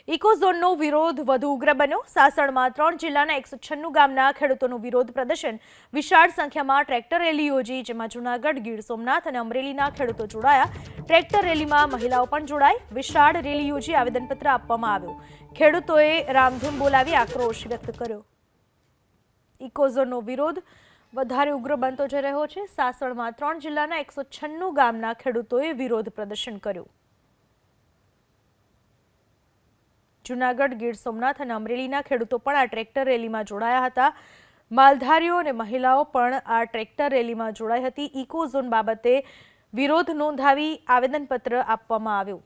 ઇકોઝોનનો વિરોધ વધુ ઉગ્ર બન્યો। સાસણમાં 3 જિલ્લાના 196 ગામના ખેડૂતોનું વિરોધ પ્રદર્શન વિશાળ સંખ્યામાં ટ્રેક્ટર રેલી યોજી, જેમાં જૂનાગઢ, ગીર સોમનાથ અને અમરેલીના ખેડૂતો જોડાયા। ટ્રેક્ટર રેલીમાં મહિલાઓ પણ જોડાઈ। વિશાળ રેલી યોજી આવેદનપત્ર આપવામાં આવ્યું। ખેડૂતોએ રામધૂન બોલાવી આક્રોશ વ્યક્ત કર્યો। ઇકોઝોનનો વિરોધ વધારે ઉગ્ર બનતો જઈ રહ્યો છે। સાસણમાં 3 જિલ્લાના 196 ગામના ખેડૂતોએ વિરોધ પ્રદર્શન કર્યું। જૂનાગઢ, ગીર સોમનાથ અને અમરેલીના ખેડૂતો પણ આ ટ્રેક્ટર રેલીમાં જોડાયા હતા। માલધારીઓ અને મહિલાઓ પણ આ ટ્રેક્ટર રેલીમાં જોડાઈ હતી। ઇકોઝોન બાબતે વિરોધ નોંધાવી આવેદનપત્ર આપવામાં આવ્યું।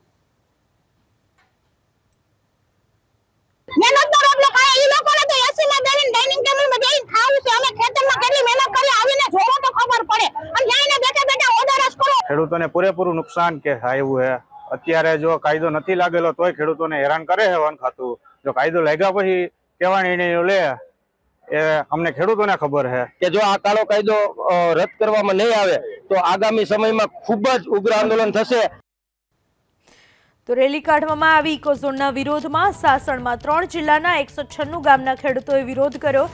ખેડૂતોને પૂરેપૂરું નુકસાન કે આવ્યું છે। અત્યારે જો કાયદો નથી લાગેલો તોય ખેડૂતોને હેરાન કરે છે વન ખાતું। જો કાયદો લાગ્યા પછી કેવા નિર્ણયો લે એ અમને ખેડૂતોને ખબર છે કે જો આ કાળો કાયદો રદ કરવામાં નહીં આવે તો આગામી સમયમાં ખૂબ જ ઉગ્ર આંદોલન થશે। તો રેલી કાઢવામાં આવી। ઇકોઝોનના વિરોધમાં સાસણમાં 3 જિલ્લાના 196 ગામના ખેડૂતોએ વિરોધ કર્યો।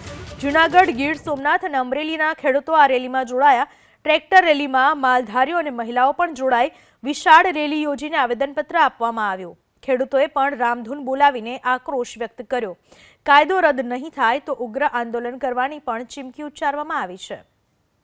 જૂનાગઢ, ગીર સોમનાથ અને અમરેલીના ખેડૂતો આ રેલીમાં જોડાયા। ટ્રેક્ટર રેલીમાં માલધારીઓ અને મહિલાઓ પણ જોડાઈ। વિશાળ રેલી યોજીને આવેદનપત્ર આપવામાં આવ્યું। ખેડૂતોએ પણ રામધૂન બોલાવીને આક્રોશ વ્યક્ત કર્યો। કાયદો રદ નહીં થાય તો ઉગ્ર આંદોલન કરવાની પણ ચીમકી ઉચ્ચારવામાં આવી છે।